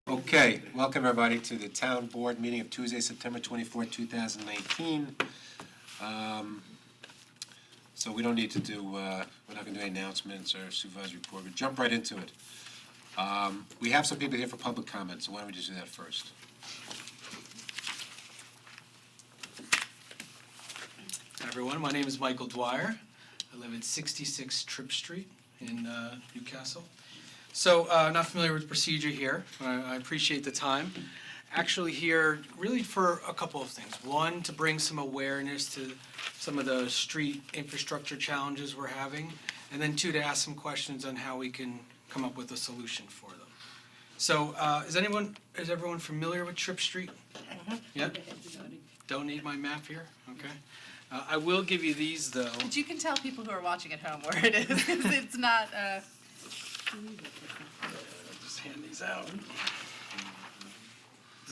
Okay, welcome everybody to the town board meeting of Tuesday, September 24, 2019. So we don't need to do, we're not going to do any announcements or supervisory report. We'll jump right into it. We have some people here for public comment, so why don't we just do that first? Hi everyone, my name is Michael Dwyer. I live at 66 Tripp Street in Newcastle. So, not familiar with procedure here. I appreciate the time. Actually here really for a couple of things. One, to bring some awareness to some of the street infrastructure challenges we're having. And then two, to ask some questions on how we can come up with a solution for them. So, is everyone familiar with Tripp Street? Yeah? Don't need my map here? Okay. I will give you these though. But you can tell people who are watching at home where it is, because it's not, Just hand these out.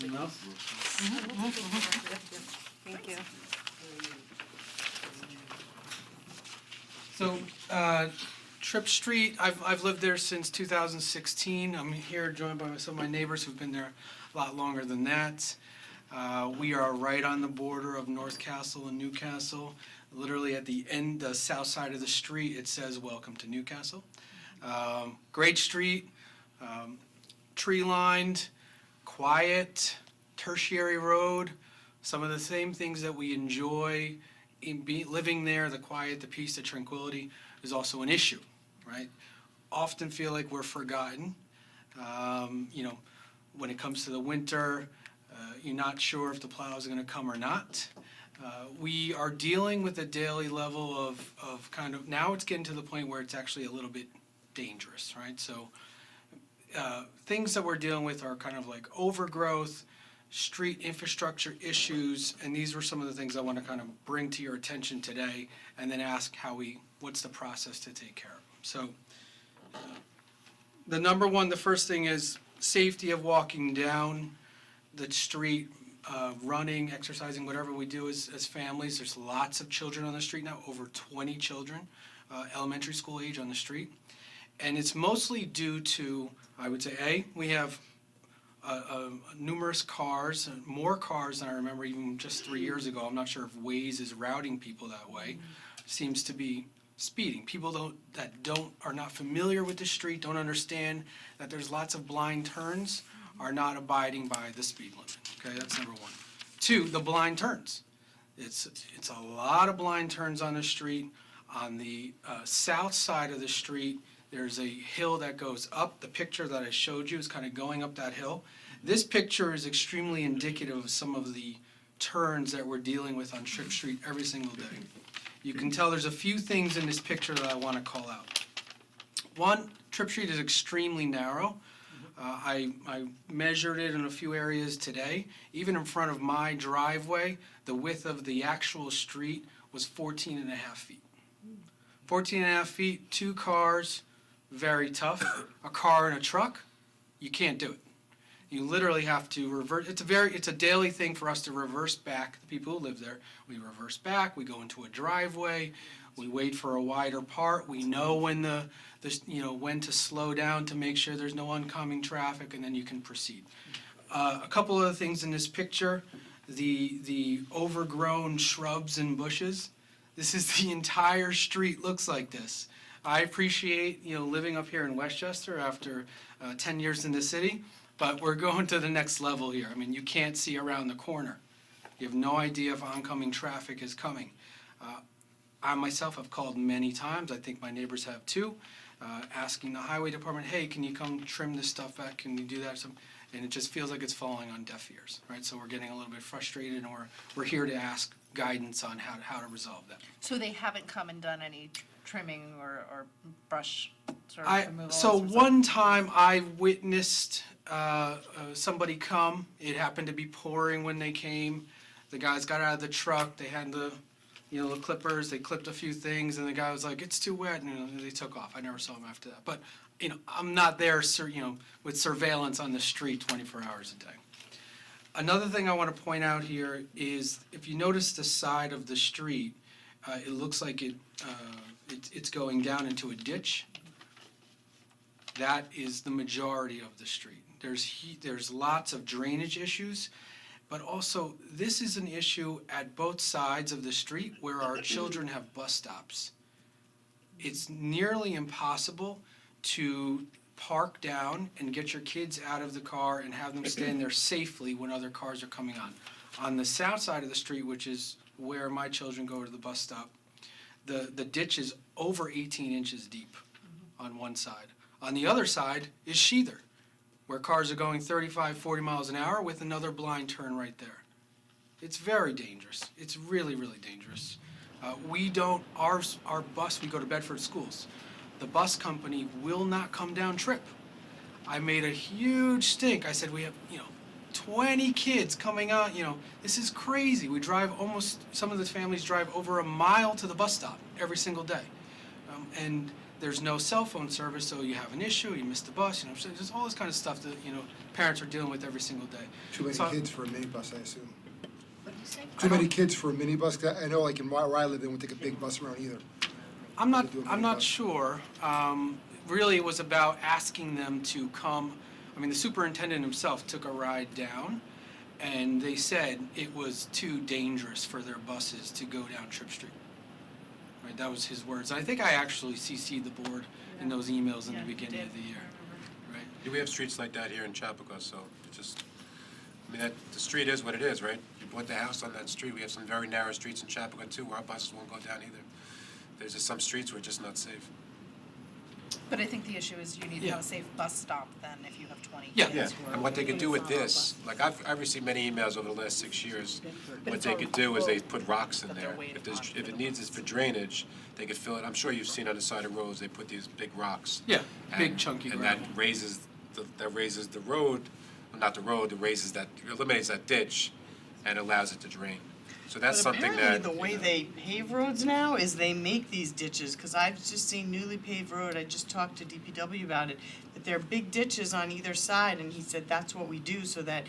Enough? thank you. So, Tripp Street, I've lived there since 2016. I'm here joined by some of my neighbors who've been there a lot longer than that. We are right on the border of North Castle and Newcastle. Literally at the end, the south side of the street, it says, "Welcome to Newcastle." Great street, tree-lined, quiet, tertiary road. Some of the same things that we enjoy in living there, the quiet, the peace, the tranquility, is also an issue, right? Often feel like we're forgotten. When it comes to the winter, you're not sure if the plow is going to come or not. We are dealing with a daily level of kind of, now it's getting to the point where it's actually a little bit dangerous, right? So things that we're dealing with are kind of like overgrowth, street infrastructure issues, and these were some of the things I want to kind of bring to your attention today, and then ask what's the process to take care of them. So the first thing is safety of walking down the street, running, exercising, whatever we do as families. There's lots of children on the street now, over 20 children, elementary school age on the street. And it's mostly due to, I would say, we have numerous cars, more cars than I remember even just 3 years ago. I'm not sure if Waze is routing people that way. Seems to be speeding. People are not familiar with the street, don't understand that there's lots of blind turns, are not abiding by the speed limit. Okay, that's number one. Two, the blind turns. It's a lot of blind turns on the street. On the south side of the street, there's a hill that goes up. The picture that I showed you is kind of going up that hill. This picture is extremely indicative of some of the turns that we're dealing with on Tripp Street every single day. You can tell there's a few things in this picture that I want to call out. One, Tripp Street is extremely narrow. I measured it in a few areas today. Even in front of my driveway, the width of the actual street was 14 and a half feet. 14 and a half feet, two cars, very tough. A car and a truck, you can't do it. You literally have to reverse. It's a daily thing for us to reverse back, the people who live there. We reverse back, we go into a driveway, we wait for a wider part, we know when when to slow down to make sure there's no oncoming traffic, and then you can proceed. A couple other things in this picture, the overgrown shrubs and bushes. This is the entire street looks like this. I appreciate, living up here in Westchester after 10 years in the city, but we're going to the next level here. I mean, you can't see around the corner. You have no idea if oncoming traffic is coming. I myself have called many times, I think my neighbors have too, asking the highway department, hey, can you come trim this stuff back? Can you do that? And it just feels like it's falling on deaf ears, right? So we're getting a little bit frustrated, and we're here to ask guidance on how to resolve that. So they haven't come and done any trimming or brush sort of removal? So one time I witnessed somebody come. It happened to be pouring when they came. The guys got out of the truck. They had the clippers. They clipped a few things, and the guy was like, "It's too wet," and they took off. I never saw him after that. But I'm not there, with surveillance on the street 24 hours a day. Another thing I want to point out here is, if you notice the side of the street, it looks like it's going down into a ditch. That is the majority of the street. There's lots of drainage issues, but also this is an issue at both sides of the street where our children have bus stops. It's nearly impossible to park down and get your kids out of the car and have them stand there safely when other cars are coming on. On the south side of the street, which is where my children go to the bus stop, the ditch is over 18 inches deep on one side. On the other side is Sheether, where cars are going 35, 40 miles an hour with another blind turn right there. It's very dangerous. It's really, really dangerous. Our bus, we go to Bedford schools. The bus company will not come down Tripp. I made a huge stink. I said, we have, 20 kids coming out, this is crazy. We drive some of the families drive over a mile to the bus stop every single day. And there's no cell phone service, so you have an issue, you miss the bus, so there's all this kind of stuff that, parents are dealing with every single day. Too many So- kids for a minibus, I assume. What did you say? Too many kids for a minibus. 'Cause I know, like in where I live, they won't take a big bus around either. I'm not do a I'm not minibus. sure. Really, it was about asking them to come. I mean, the superintendent himself took a ride down, and they said it was too dangerous for their buses to go down Tripp Street. Right, that was his words. I think I actually CC'd the board in those emails in Yeah, the you beginning did. of the year. Right? Yeah, we have streets like that here in Chapakua, so it just, the street is what it is, right? You bought the house on that street. We have some very narrow streets in Chapakua too, where our buses won't go down either. There's just some streets where it's just not safe. But I think the issue is you need to Yeah. have a safe bus stop then if you have 20 Yeah. kids. Yeah, who are and what they could do with waiting for a this, bus. like I've received many emails over the last 6 years. What it's they all could do is they road put rocks in that they're there. waiting on for If the it needs this bus. for drainage, they could fill it. I'm sure you've seen on the side of roads, they put these big rocks. Yeah, big And- chunky And gravel. that raises the road, well, not the road, eliminates that ditch and allows it to drain. So that's But something that. apparently the way they pave roads now is they make these ditches, because I've just seen newly paved road, I just talked to DPW about it, that there are big ditches on either side, and he said that's what we do so that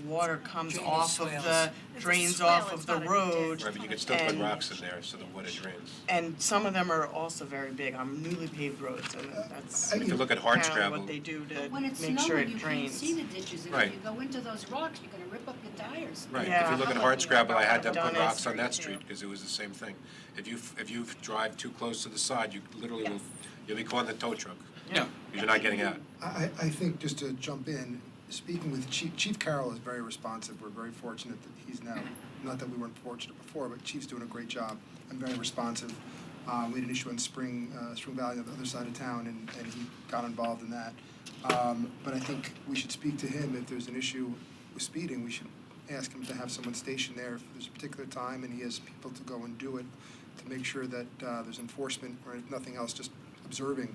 water comes Drainage off of swales. the, It's a drains swale, off it's of the not a road. ditch. Right, but you can still put and- rocks in there so the water drains. And some of them are also very big on newly paved roads, and that's I If you look at apparently hardscrabble, what they do to But when it's make sure snowing, it you can't drains. see the ditches, and Right. if you go into those rocks, you're gonna rip up your tires. right, if Yeah. you look at Yeah. hardscrabble, I had them Done put it. rocks on that Street, street too. because it was the same thing. If you drive too close to the side, you literally will, you'll be calling the tow truck. Yeah. You're not getting out. I think, just to jump in, speaking with Chief Carroll is very responsive. We're very fortunate that he's now, not that we weren't fortunate before, but Chief's doing a great job and very responsive. We had an issue in Spring Valley on the other side of town, and he got involved in that. But I think we should speak to him. If there's an issue with speeding, we should ask him to have someone stationed there if there's a particular time and he has people to go and do it, to make sure that there's enforcement, or if nothing else, just observing.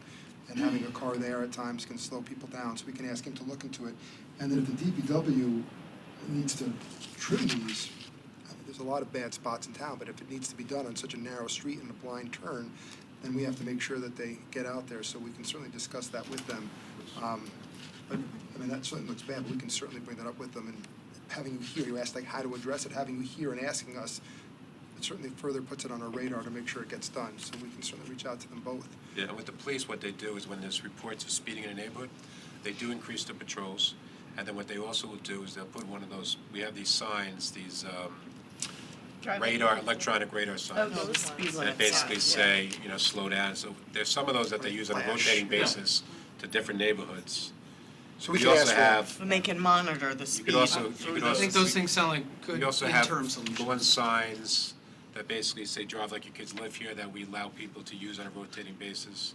And having a car there at times can slow people down, so we can ask him to look into it. And then if the DPW needs to trim these, I mean, there's a lot of bad spots in town, but if it needs to be done on such a narrow street and a blind turn, then we have to make sure that they get out there, so we can certainly discuss that with them. But, I mean, that certainly looks bad, but we can certainly bring that up with them. And having you here, you asked like how to address it, having you here and asking us, it certainly further puts it on our radar to make sure it gets done, so we can certainly reach out to them both. Yeah, and with the police, what they do is when there's reports of speeding in a neighborhood, they do increase the patrols. And then what they also will do is they'll put one of those, we have these signs, these electronic radar Oh, signs. those speed ones. limit That basically signs, say, slow down. So there's some of those that they use on a Flash. rotating basis to different neighborhoods. So we We should also ask for- have, And they can monitor the you speed could also, through you could I also. think those things sound like good We also have interim solutions. lawn signs that basically say drive like your kids live here, that we allow people to use on a rotating basis.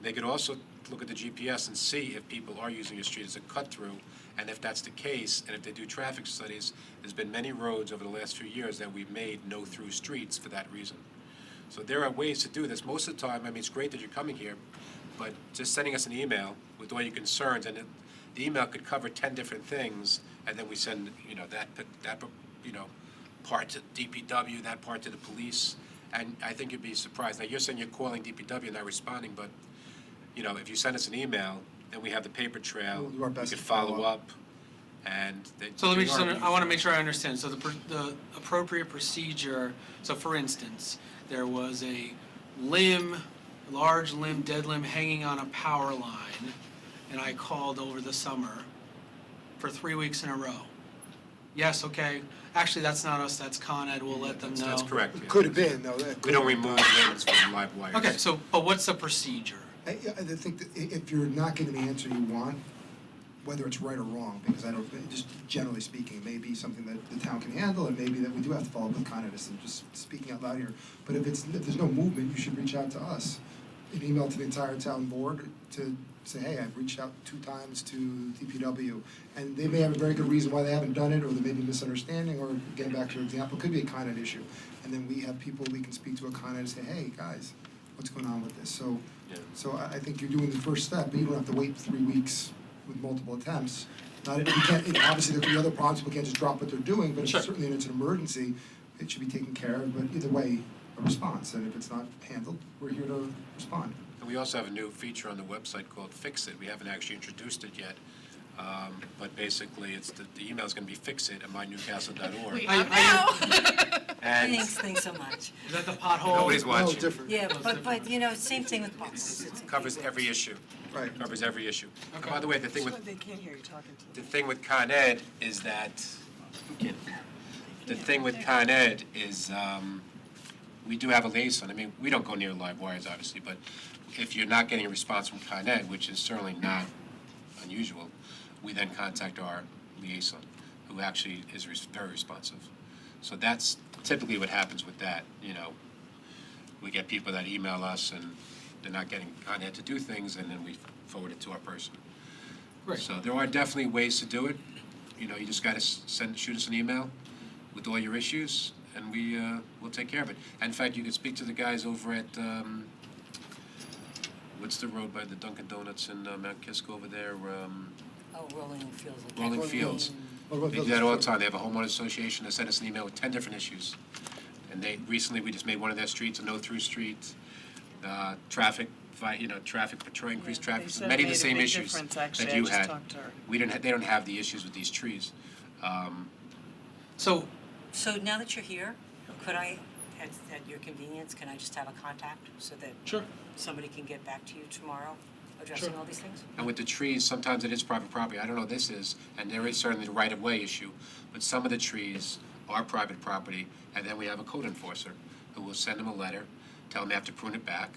They could also look at the GPS and see if people are using your street as a cut-through, and if that's the case, and if they do traffic studies, there's been many roads over the last few years that we've made no-through streets for that reason. So there are ways to do this. Most of the time, I mean, it's great that you're coming here, but just sending us an email with all your concerns, and the email could cover 10 different things, and then we send, that part to DPW, that part to the police, and I think you'd be surprised. Now, you're saying you're calling DPW and not responding, but, if you send us an email, then we have the paper trail, We'll do our we best could to follow follow up. up, and they. So let me they just, are I want to make sure I understand. So the appropriate procedure, so for instance, there was a limb large limb, dead limb hanging on a power line, and I called over the summer for 3 weeks in a row. Yes, okay, actually, that's not us, that's Con Ed, we'll let them know. That's correct. yeah. Could have been, though. That We could don't have remove been. limbs from live wires. Okay, so, but what's the procedure? I think that if you're not getting the answer you want, whether it's right or wrong, because I don't, just generally speaking, it may be something that the town can handle, and maybe that we do have to follow up with Con Edison, I'm just speaking out loud here. But if there's no movement, you should reach out to us. An email to the entire town board to say, hey, I've reached out 2 times to DPW, and they may have a very good reason why they haven't done it, or there may be misunderstanding, or getting back to your example, it could be a Con Ed issue. And then we have people we can speak to at Con Ed and say, hey, guys, what's going on with this? So, Yeah. so I think you're doing the first step, but you don't have to wait 3 weeks with multiple attempts. Not, you can't, obviously, there could be other problems, people can't just drop what they're doing, but Sure. certainly, if it's an emergency, it should be taken care of, but either way, a response, and if it's not handled, we're here to respond. And we also have a new feature on the website called Fix It. We haven't actually introduced it yet, but basically, it's the email's going to be fixit@mynewcastle.org. We I- have now. And Thanks so much. Is that the pothole? Nobody's No, watching. different. Yeah, but, you know, same thing with potholes. It covers every issue. Right. Covers every issue. And Okay. by the way, the thing with They can't hear you talking to The them. thing with Con Ed is that, the thing with Con Ed is, we do have a liaison. I mean, we don't go near live wires, obviously, but if you're not getting a response from Con Ed, which is certainly not unusual, we then contact our liaison, who actually is very responsive. So that's typically what happens with that, you know. We get people that email us and they're not getting Con Ed to do things, and then we forward it to our person. Great. So there are definitely ways to do it. You know, you just gotta shoot us an email with all your issues, and we'll take care of it. And in fact, you can speak to the guys over at, what's the road by the Dunkin' Donuts in Mount Kisco over there? Oh, rolling fields. like that. Rolling Fields. What about They do those- that all the time. They have a homeowners association. They send us an email with 10 different issues. And recently, we just made one of their streets a no-through street, traffic patrol, increased Yeah, traffic, they said many it of the made a same big issues difference, actually. that I you just had. talked to her. They don't have the issues with these trees. So, So now that you're here, could I, at your convenience, can I just have a contact so that sure. somebody can get back to you tomorrow addressing Sure. all these things? And with the trees, sometimes it is private property. I don't know what this is, and there is certainly the right-of-way issue, but some of the trees are private property, and then we have a code enforcer who will send them a letter, tell them they have to prune it back,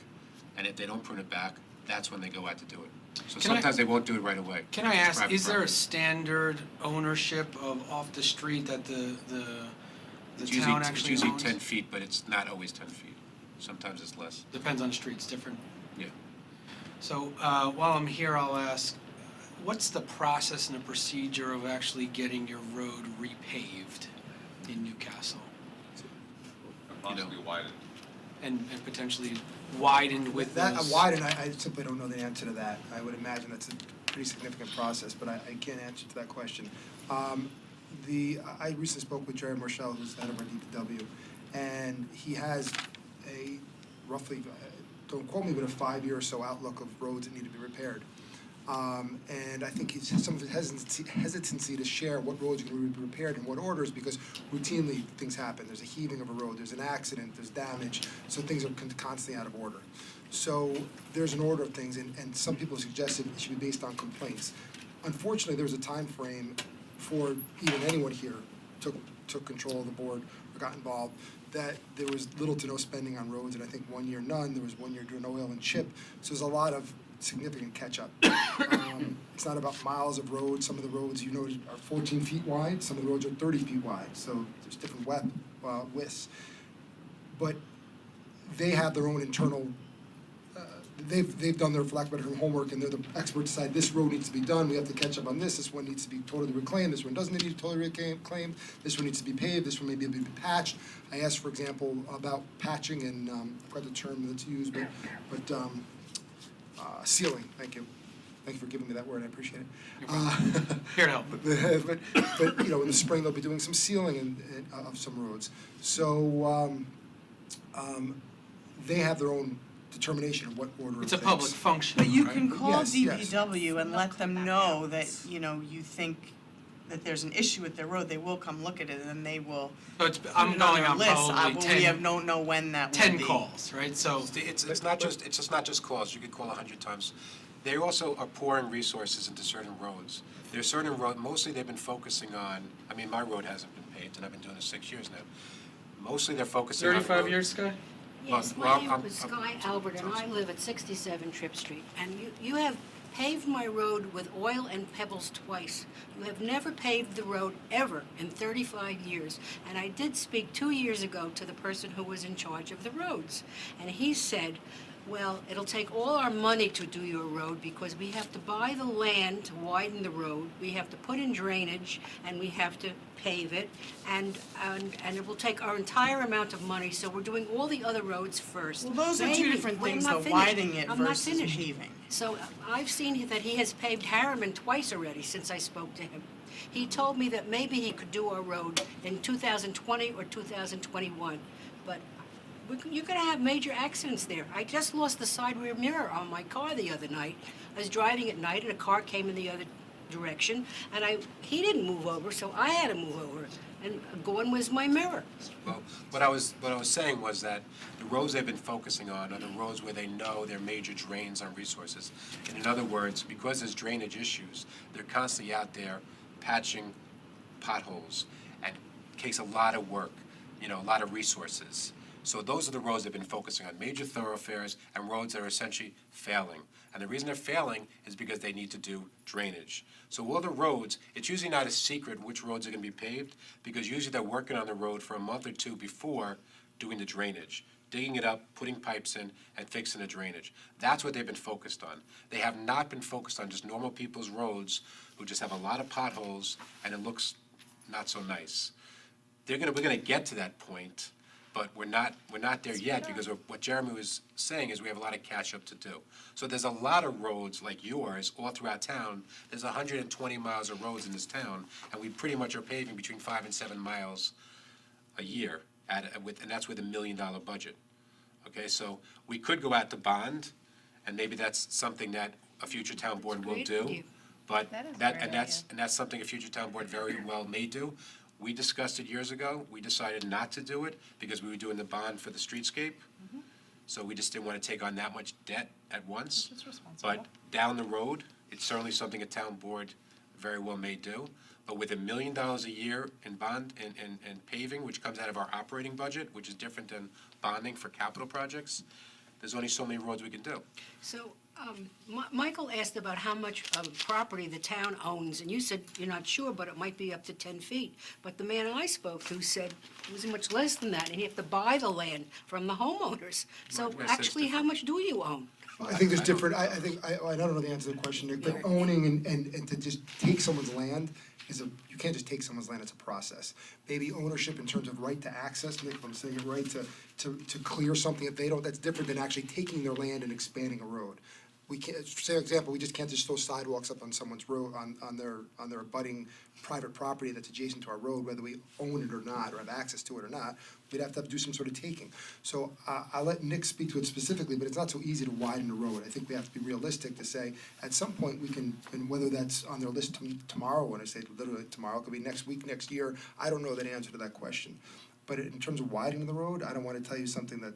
and if they don't prune it back, that's when they go out to do it. So Can I- sometimes they won't do it right away. Can I It's ask, private is there a property. standard ownership of off the street that the It's town usually, actually it's usually owns? 10 feet, but it's not always 10 feet. Sometimes it's less. Depends on the street, it's different. Yeah. So, while I'm here, I'll ask, what's the process and the procedure of actually getting your road repaved in Newcastle? Possibly widened. And potentially widened with That, those? widen, I simply don't know the answer to that. I would imagine that's a pretty significant process, but I can't answer to that question. I recently spoke with Jerry Marshall, who's the head of our DPW, and he has a roughly, don't quote me, but a 5-year or so outlook of roads that need to be repaired. And I think he's some of his hesitancy to share what roads are going to be repaired in what orders, because routinely things happen. There's a heaving of a road, there's an accident, there's damage, so things are constantly out of order. So there's an order of things, and some people suggested it should be based on complaints. Unfortunately, there was a time frame before even anyone here took control of the board or got involved, that there was little to no spending on roads, and I think 1 year none, there was 1 year doing oil and chip, so there's a lot of significant catch-up. It's not about miles of road. Some of the roads, you know, are 14 feet wide, some of the roads are 30 feet wide, so there's different widths. But they have their own internal, they've done their, for lack of better term, homework, and they're the experts decide this road needs to be done, we have to catch up on this one needs to be totally reclaimed, this one doesn't need to be totally reclaimed, this one needs to be paved, this one maybe will be patched. I asked, for example, about patching, and I forgot the term that's used, but sealing, thank you. Thank you for giving me that word, I appreciate it. Here to help. But, you know, in the spring, they'll be doing some sealing of some roads. So, they have their own determination of what order of It's a things. public function, But you right? can call Yes, yes. DPW and let them know that, you know, you think that there's an issue with their road, they will come look at it, and then they will So it's, put I'm it going on on their list. probably We 10, don't know when that will 10 be. calls, right? So, It's not just calls, you could call 100 times. They also are pouring resources into certain roads. There's certain mostly they've been focusing on, I mean, my road hasn't been paved, and I've been doing this 6 years now. Mostly they're focusing on 35 road- years, Scott? Yes, Well, my name is Sky Albert, and I live at 67 Tripp Street. And you have paved my road with oil and pebbles twice. You have never paved the road ever in 35 years. And I did speak 2 years ago to the person who was in charge of the roads. And he said, well, it'll take all our money to do your road because we have to buy the land to widen the road, we have to put in drainage, and we have to pave it, and it will take our entire amount of money, so we're doing all the other roads first. Well, those are two Maybe- different well, I'm things, not though, finished. widening it I'm not versus finished. paving. So I've seen that he has paved Harriman twice already since I spoke to him. He told me that maybe he could do our road in 2020 or 2021, but you're going to have major accidents there. I just lost the side rear mirror on my car the other night. I was driving at night and a car came in the other direction, and he didn't move over, so I had to move over, and gone was my mirror. Well, what I was saying was that the roads they've been focusing on are the roads where they know there are major drains on resources. And in other words, because there's drainage issues, they're constantly out there patching potholes, and it takes a lot of work, a lot of resources. So those are the roads they've been focusing on, major thoroughfares and roads that are essentially failing. And the reason they're failing is because they need to do drainage. So all the roads, it's usually not a secret which roads are going to be paved, because usually they're working on the road for a month or two before doing the drainage, digging it up, putting pipes in, and fixing the drainage. That's what they've been focused on. They have not been focused on just normal people's roads who just have a lot of potholes and it looks not so nice. We're gonna get to that point, but we're not there yet, because what Jeremy was saying is we have a lot of catch up to do. So there's a lot of roads like yours all throughout town. There's 120 miles of roads in this town, and we pretty much are paving between 5 and 7 miles a year and that's with $1 million budget. Okay, so we could go out to bond, and maybe that's something that a future town board will Great do. idea. But That is a that, great and that's something a future town board very well may do. We discussed it years ago. We decided not to do it because we were doing the bond for the streetscape. So we just didn't want to take on that much debt at once. It's responsible. But down the road, it's certainly something a town board very well may do. But with $1 million a year in bond and paving, which comes out of our operating budget, which is different than bonding for capital projects, there's only so many roads we can do. So, Michael asked about how much property the town owns, and you said you're not sure, but it might be up to 10 feet. But the man I spoke to said it was much less than that, and you have to buy the land from the homeowners. So Right, yes, that's actually, how much do you own? I think there's different, I think, I don't know the answer to the question, Nick, but owning and to just take someone's land you can't just take someone's land, it's a process. Maybe ownership in terms of right to access, Nick, if I'm saying it right, to clear something that they don't, that's different than actually taking their land and expanding a road. We can't, say, for example, we just can't just throw sidewalks up on someone's road, on their abutting private property that's adjacent to our road, whether we own it or not, or have access to it or not. We'd have to do some sort of taking. So I'll let Nick speak to it specifically, but it's not so easy to widen the road. I think we have to be realistic to say, at some point we can, and whether that's on their list tomorrow, when I say literally tomorrow, it could be next week, next year, I don't know that answer to that question. But in terms of widening the road, I don't want to tell you something that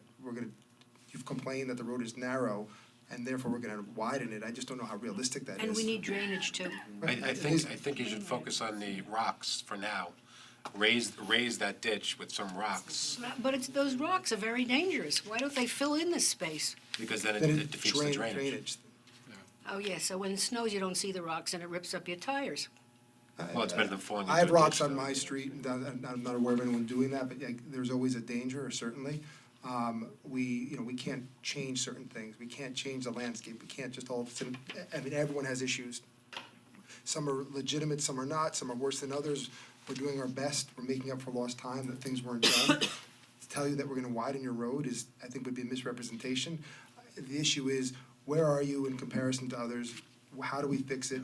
you've complained that the road is narrow, and therefore we're gonna widen it. I just don't know how realistic that is. And we need drainage too. I think you should focus on the rocks for now. Raise that ditch with some rocks, But those rocks are very dangerous. Why don't they fill in this space? because then Then it defeats the drainage. Oh, yeah, so when it snows, you don't see the rocks and it rips up your tires. Well, it's better than falling into I have a rocks ditch, on though. my street, and I'm not aware of anyone doing that, but yeah, there's always a danger, certainly. We can't change certain things. We can't change the landscape. We can't just all of a sudden, everyone has issues. Some are legitimate, some are not, some are worse than others. We're doing our best. We're making up for lost time that things weren't done. To tell you that we're gonna widen your road I think would be a misrepresentation. The issue is, where are you in comparison to others? How do we fix it?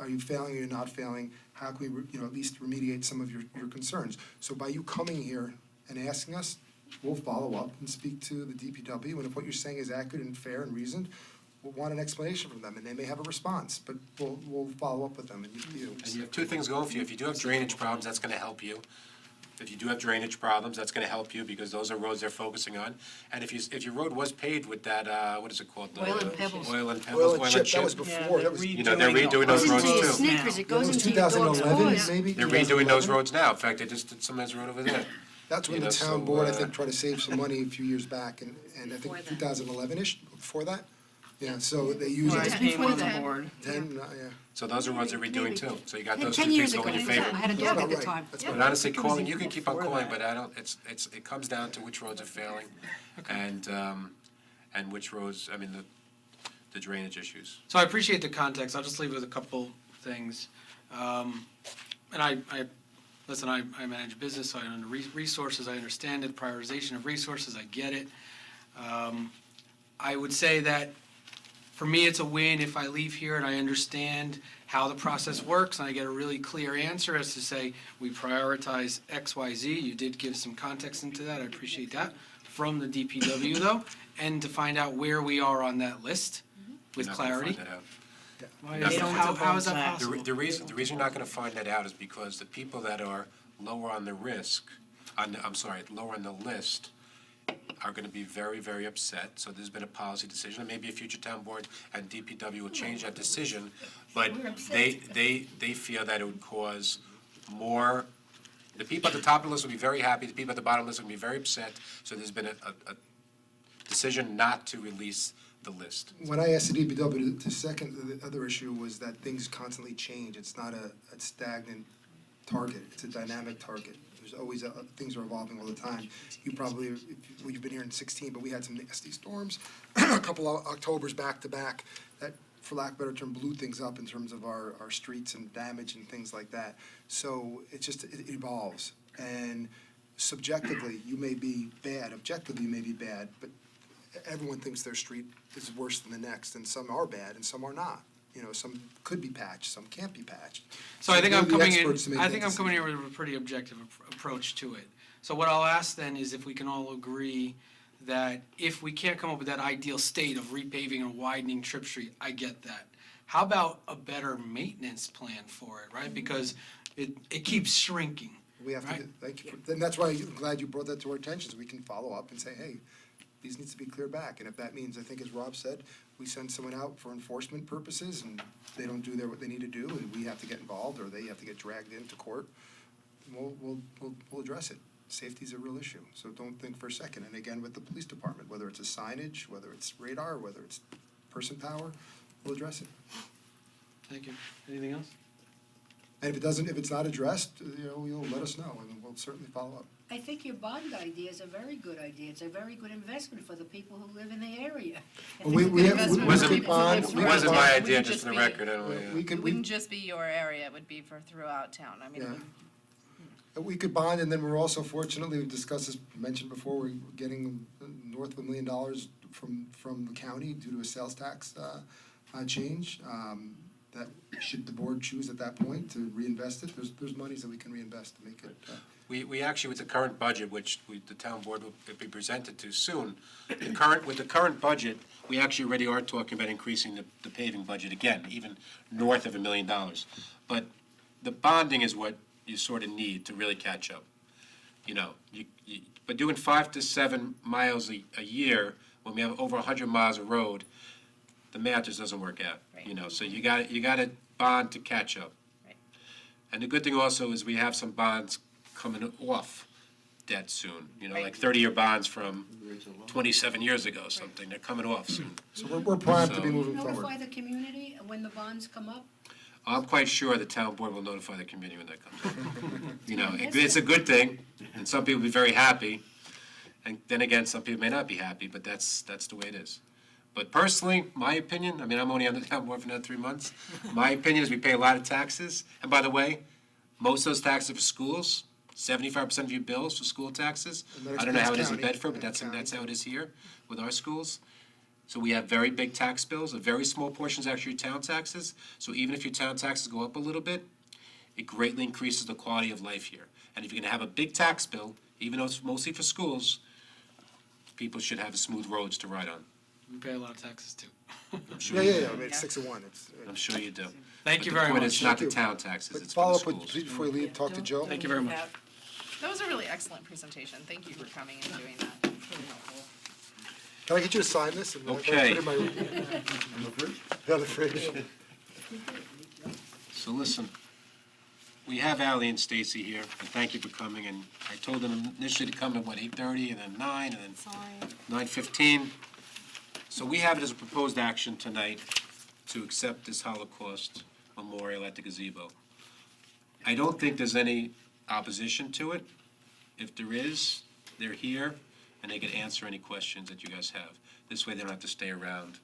Are you failing or you're not failing? How can we, at least remediate some of your concerns? So by you coming here and asking us, we'll follow up and speak to the DPW, and if what you're saying is accurate and fair and reasoned, we'll want an explanation from them, and they may have a response, but we'll follow up with them, and you. And you have two things going for you. If you do have drainage problems, that's gonna help you. If you do have drainage problems, that's gonna help you, because those are roads they're focusing on. And if your road was paved with that, what is it called? Oil and pebbles. Oil and pebbles, Oil and chip, that was Yeah, before, they're that was. You know, they're redoing those Goes roads into your too. Snickers, it goes That was into your dog's 2011, paws. maybe? They're redoing 2011? those roads now. In fact, they just did some nice road over there. That's when You the know, town so, board, I think, tried to save some money a few years back, and I Before think that. 2011-ish, before that? Yeah, so they use When I it, came on the 2010. board. 10, yeah. So those are roads they're redoing too. So you got those two 10 years things going ago, in your I favor. had a That's dog about at the right. time. That's But about right. honestly, calling, you can keep on before calling, that. but I don't, it comes down to which roads are failing and which roads, I mean, the drainage issues. So I appreciate the context. I'll just leave with a couple things. And listen, I manage business, so I own resources, I understand it, prioritization of resources, I get it. I would say that, for me, it's a win if I leave here and I understand how the process works, and I get a really clear answer as to say, we prioritize X, Y, Z. You did give some context into that, I appreciate that, from the DPW though, and to find out where we are on that list with You're not gonna clarity. find that out. Why They is- don't how- have how is that those possible? The reason you're not gonna find that out is because the people that are lower on the risk, lower on the list, are gonna be very, very upset. So there's been a policy decision, and maybe a future town board and DPW will change that decision. But they feel that it would cause more, the people at the top of the list will be very happy, the people at the bottom of the list will be very upset. So there's been a decision not to release the list. When I asked the DPW, the second, the other issue was that things constantly change. It's not a stagnant target, it's a dynamic target. There's always, things are evolving all the time. You probably, you've been here in 16, but we had some nasty storms, a couple of Octobers back to back, that, for lack of a better term, blew things up in terms of our streets and damage and things like that. So it evolves. And subjectively, you may be bad, objectively, you may be bad, but everyone thinks their street is worse than the next, and some are bad and some are not. You know, some could be patched, some can't be patched. So I think I'm we're the coming in, experts to make I that think I'm coming decision. here with a pretty objective approach to it. So what I'll ask then is if we can all agree that if we can't come up with that ideal state of repaving and widening Tripp Street, I get that. How about a better maintenance plan for it, right? Because it keeps shrinking. We have to, Right. thank you, and that's why I'm glad you brought that to our attention, so we can follow up and say, hey, these needs to be cleared back, and if that means, I think as Rob said, we send someone out for enforcement purposes, and they don't do what they need to do, and we have to get involved, or they have to get dragged into court, we'll address it. Safety's a real issue, so don't think for a second, and again, with the police department, whether it's a signage, whether it's radar, whether it's person power, we'll address it. Thank you. Anything else? And if it's not addressed, you'll let us know, and we'll certainly follow up. I think your bond idea is a very good idea. It's a very good investment for the people who live in the area. Well, we have, investment we for keep people on, who live we It wasn't keep my on- Would idea, it just just for the be- record, anyway. we It could, wouldn't just be your area, it would be for throughout town. I mean, it would we could bond, and then we're also fortunately, we've discussed this, mentioned before, we're getting north of $1 million from the county due to a sales tax change. That, should the board choose at that point to reinvest it, there's monies that we can reinvest to make it. We actually, with the current budget, which the town board will be presented to soon, with the current budget, we actually already are talking about increasing the paving budget again, even north of $1 million. But the bonding is what you sort of need to really catch up. You know, but doing 5 to 7 miles a year, when we have over 100 miles of road, the math just doesn't work out, you know, so you gotta bond to catch up. Right. And the good thing also is we have some bonds coming off debt soon, you know, Right. like 30-year bonds from 27 years ago, or something, they're coming off soon. So we're primed to be So- moving forward. Notify the community when the bonds come up? I'm quite sure the town board will notify the committee when that comes up. You know, it's a good thing, and some people will be very happy, and then again, some people may not be happy, but that's the way it is. But personally, my opinion, I mean, I'm only on the town board for another 3 months. My opinion is we pay a lot of taxes. And by the way, most of those taxes are for schools. 75% of your bills for school taxes. And I don't know how it is in county, Bedford, but that's county. that's how it is here with our schools. So we have very big tax bills. A very small portion is actually your town taxes. So even if your town taxes go up a little bit, it greatly increases the quality of life here. And if you're gonna have a big tax bill, even though it's mostly for schools, people should have smooth roads to ride on. We pay a lot of taxes too. I'm sure Yeah, you yeah, do. yeah, I mean, it's 6-1, it's. I'm sure you do. Thank you But very the point much. is not the Thank you. town taxes, But it's for the follow up schools. with, before you leave, talk to Joe. Thank you very much. That was a really excellent presentation. Thank you for coming and doing that. It's really helpful. Can I get you to sign this? And Okay. Put it in my room? On the fridge. So listen, we have Ally and Stacy here, and thank you for coming, and I told them initially to come at, 8:30, and then 9, and then 9:15. So we have it as a proposed action tonight to accept this Holocaust Memorial at the gazebo. I don't think there's any opposition to it. If there is, they're here, and they can answer any questions that you guys have. This way they don't have to stay around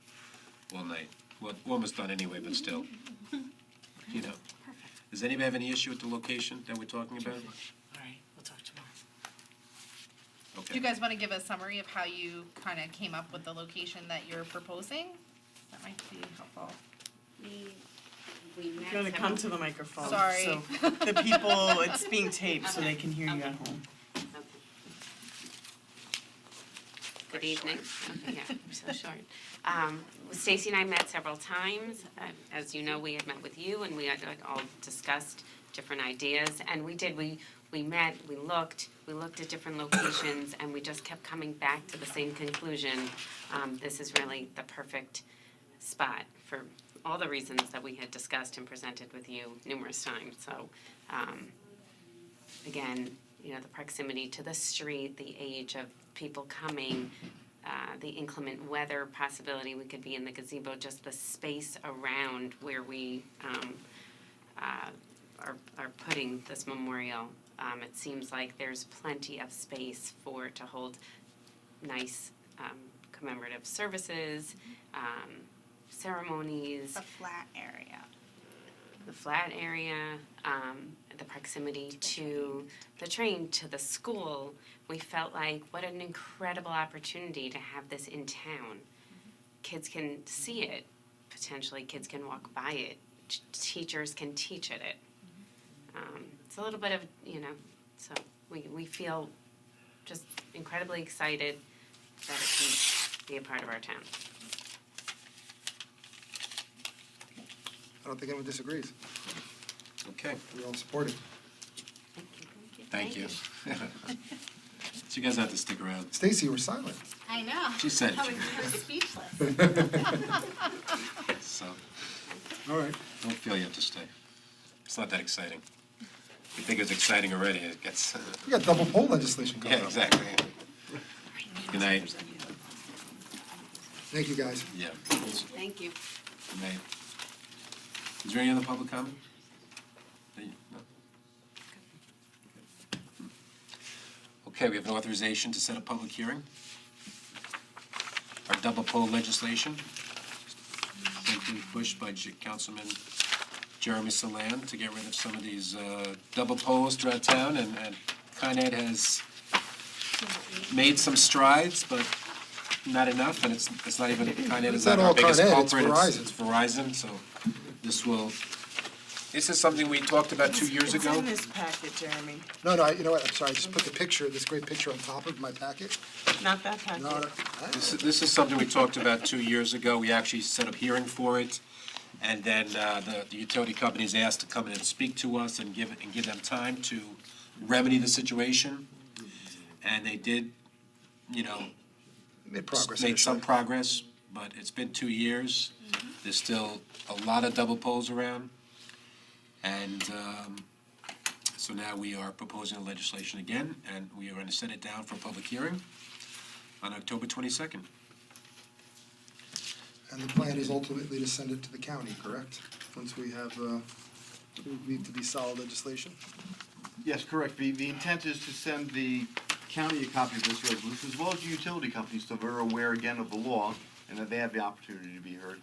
all night. Well, we're almost done anyway, but still, you know. Does anybody have any issue with the location that we're talking about? All right, we'll talk tomorrow. Do Okay. you guys want to give a summary of how you kind of came up with the location that you're proposing? That might be helpful. We met You gotta come to the microphone. Sorry. So the people, it's being taped, so they can hear you at home. Good evening. Okay, yeah, I'm so short. Stacy and I met several times. As you know, we had met with you, and we had all discussed different ideas. And we met, we looked at different locations, and we just kept coming back to the same conclusion. This is really the perfect spot for all the reasons that we had discussed and presented with you numerous times. So, again, you know, the proximity to the street, the age of people coming, the inclement weather possibility, we could be in the gazebo, just the space around where we are putting this memorial. It seems like there's plenty of space to hold nice commemorative services, ceremonies. The flat area. The flat area, the proximity to the train, to the school, we felt like what an incredible opportunity to have this in town. Kids can see it, potentially kids can walk by it, teachers can teach at it. It's a little bit of, you know, so we feel just incredibly excited that it can be a part of our town. I don't think anyone disagrees. Okay, We all support it. thank you. So you guys have to stick around. Stacy, you were silent. I know. She said it. I was speechless. So All right. don't feel you have to stay. It's not that exciting. You think it's exciting already, it gets, We got double poll legislation coming yeah, up. exactly. Good night. Thank you, guys. Yeah. Thank you. Good night. Is there any other public comment? No? Okay, we have an authorization to set a public hearing. Our double poll legislation, been pushed by Councilman Jeremy Salan to get rid of some of these double polls throughout town, and Con Ed has made some strides, but not enough, and it's not even, Con Ed It's is not not our all biggest Con Ed, it's culprit, Verizon. it's Verizon, so this is something we talked about 2 years It's ago. in this packet, Jeremy, No, you know what, I'm sorry, I just put the picture, this great picture on top of my packet. not that packet. No, This is something we talked about 2 years ago. We actually set up hearing for it, and then the utility companies asked to come in and speak to us and give them time to remedy the situation. And they did, you know, made progress made some initially. progress, but it's been 2 years. There's still a lot of double poles around. And so now we are proposing the legislation again, and we are going to set it down for a public hearing on October 22nd. And the plan is ultimately to send it to the county, correct? Once we have, need to be solid legislation? Yes, correct. The intent is to send the county a copy of this resolution, as well as the utility companies, so they're aware again of the law, and that they have the opportunity to be heard.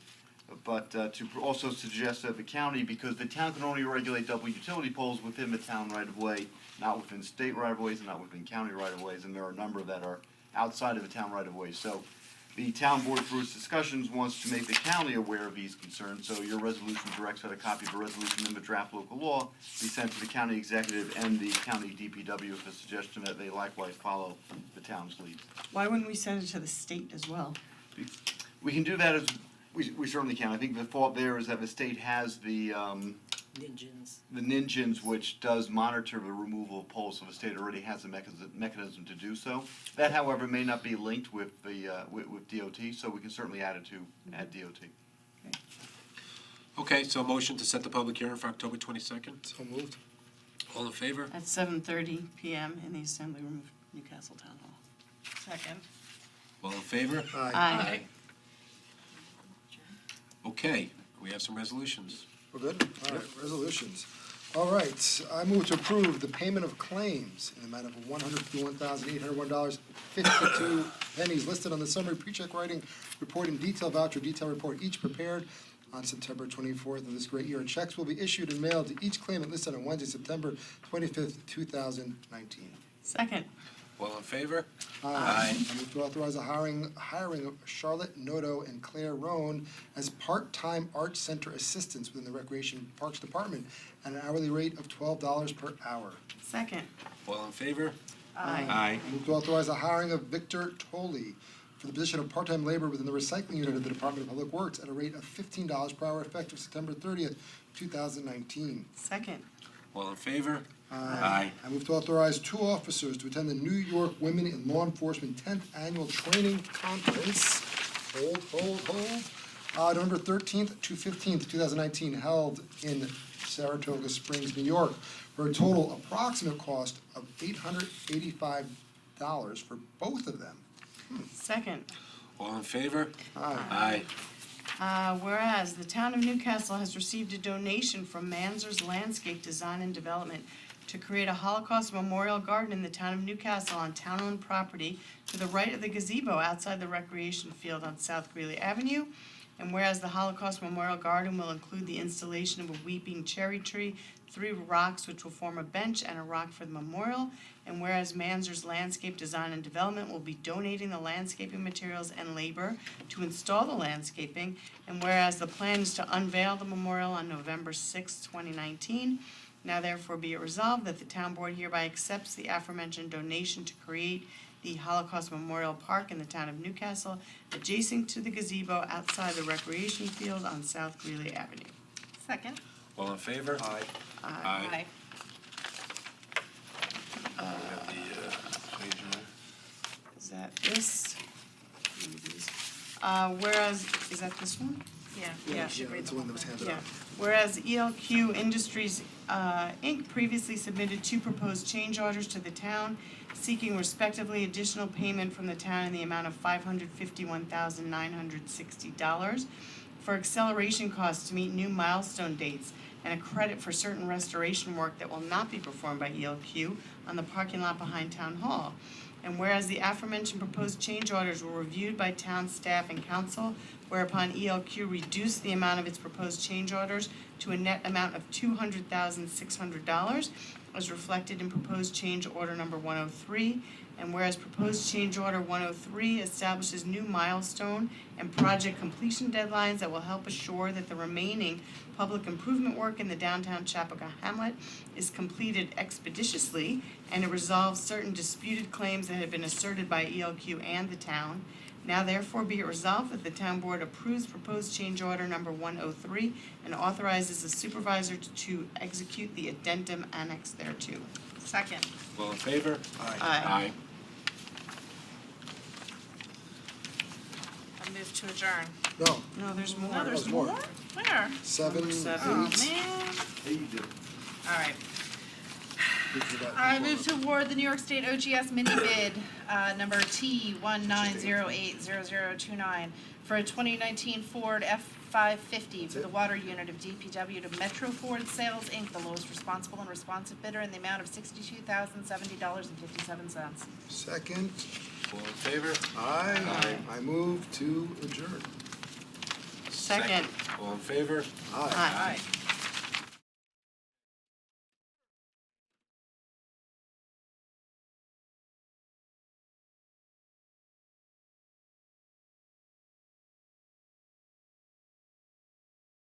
But to also suggest that the county, because the town can only regulate double utility poles within the town right-of-way, not within state right-of-ways and not within county right-of-ways, and there are a number that are outside of the town right-of-way. So the town board, through its discussions, wants to make the county aware of these concerns, so your resolution directs that a copy of the resolution in the draft local law be sent to the county executive and the county DPW with the suggestion that they likewise follow the town's lead. Why wouldn't we send it to the state as well? We can do that as, we certainly can. I think the thought there is that the state has the Ninjins, which does monitor the removal of poles, so the state already has a mechanism to do so. That, however, may not be linked with the, with DOT, so we can certainly add it to, add DOT. Okay, so a motion to set the public hearing for October 22nd. So moved. All in favor? At 7:30 PM in the Assembly Room of Newcastle Town Hall. Second. All in favor? Aye. Okay, we have some resolutions. We're good? All right, resolutions. All right, I move to approve the payment of claims in the amount of $151,801.52 listed on the summary pre-check writing report and detail voucher detail report, each prepared on September 24th of this great year. And checks will be issued and mailed to each claimant listed on Wednesday, September 25th, 2019. Second. All in favor? I move to authorize the hiring of Charlotte Noto and Claire Roan as part-time art center assistants within the Recreation Parks Department at an hourly rate of $12 per hour. Second. All in favor? Aye. I move to authorize the hiring of Victor Tolley for the position of part-time labor within the recycling unit of the Department of Public Works at a rate of $15 per hour effective September 30th, 2019. Second. All in favor? I move to authorize 2 officers to attend the New York Women in Law Enforcement 10th Annual Training Conference, November 13th to 15th, 2019, held in Saratoga Springs, New York, for a total approximate cost of $885 for both of them. Second. All in favor? Aye. Whereas the town of Newcastle has received a donation from Manzer's Landscape Design and Development to create a Holocaust Memorial Garden in the town of Newcastle on town-owned property to the right of the gazebo outside the recreation field on South Greeley Avenue. And whereas the Holocaust Memorial Garden will include the installation of a weeping cherry tree, 3 rocks which will form a bench and a rock for the memorial. And whereas Manzer's Landscape Design and Development will be donating the landscaping materials and labor to install the landscaping. And whereas the plan is to unveil the memorial on November 6, 2019. Now therefore be it resolved that the town board hereby accepts the aforementioned donation to create the Holocaust Memorial Park in the town of Newcastle, adjacent to the gazebo outside the recreation field on South Greeley Avenue. Second. All in favor? Aye. Aye. Is that this? Whereas, is that this one? Yeah. Yeah. That's the one that was handed Yeah. out. Whereas ELQ Industries, Inc. previously submitted 2 proposed change orders to the town, seeking respectively additional payment from the town in the amount of $551,960 for acceleration costs to meet new milestone dates and a credit for certain restoration work that will not be performed by ELQ on the parking lot behind Town Hall. And whereas the aforementioned proposed change orders were reviewed by town staff and council, whereupon ELQ reduced the amount of its proposed change orders to a net amount of $200,600 as reflected in proposed change order number 103. And whereas proposed change order 103 establishes new milestone and project completion deadlines that will help assure that the remaining public improvement work in the downtown Chapaka Hamlet is completed expeditiously, and it resolves certain disputed claims that have been asserted by ELQ and the town. Now therefore be it resolved that the town board approves proposed change order number 103 and authorizes the supervisor to execute the addendum annexed thereto. Second. All in favor? Aye. I move to adjourn. No, No, there's more. No, there's there's more. more? Where? 7, 8. Seven. Oh, man. Hey, you do. All right. I move to award the New York State OGS mini bid, number T19080029 for a 2019 Ford F550 for the water unit of DPW to Metro Ford Sales, Inc., the lowest responsible and responsive bidder in the amount of $62,070.57. Second. All in favor? Aye. I move to adjourn. Second. All in favor? Aye. Aye. Aye.